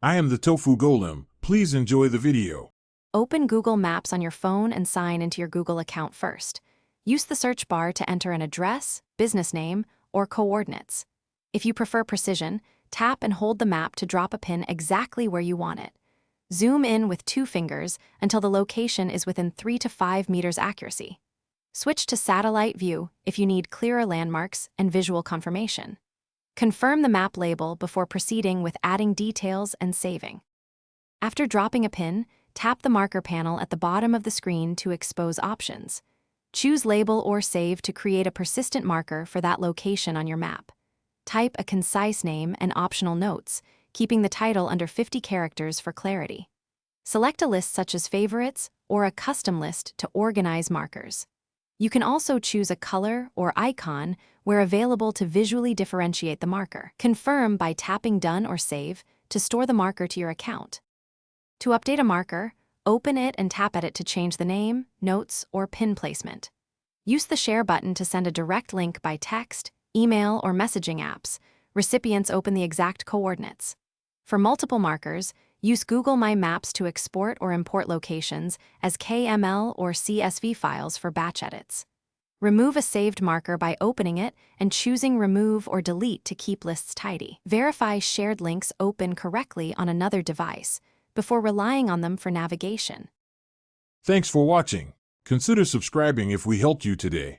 I am the Tofu Golem. Please enjoy the video. Open Google Maps on your phone and sign into your Google account first. Use the search bar to enter an address, business name, or coordinates. If you prefer precision, tap and hold the map to drop a pin exactly where you want it. Zoom in with 2 fingers until the location is within 3 to 5 meters accuracy. Switch to satellite view if you need clearer landmarks and visual confirmation. Confirm the map label before proceeding with adding details and saving. After dropping a pin, tap the marker panel at the bottom of the screen to expose options. Choose Label or Save to create a persistent marker for that location on your map. Type a concise name and optional notes, keeping the title under 50 characters for clarity. Select a list such as favorites or a custom list to organize markers. You can also choose a color or icon where available to visually differentiate the marker. Confirm by tapping Done or Save to store the marker to your account. To update a marker, open it and tap at it to change the name, notes, or pin placement. Use the Share button to send a direct link by text, email, or messaging apps. Recipients open the exact coordinates. For multiple markers, use Google My Maps to export or import locations as KML or CSV files for batch edits. Remove a saved marker by opening it and choosing Remove or Delete to keep lists tidy. Verify shared links open correctly on another device before relying on them for navigation. Thanks for watching. Consider subscribing if we helped you today.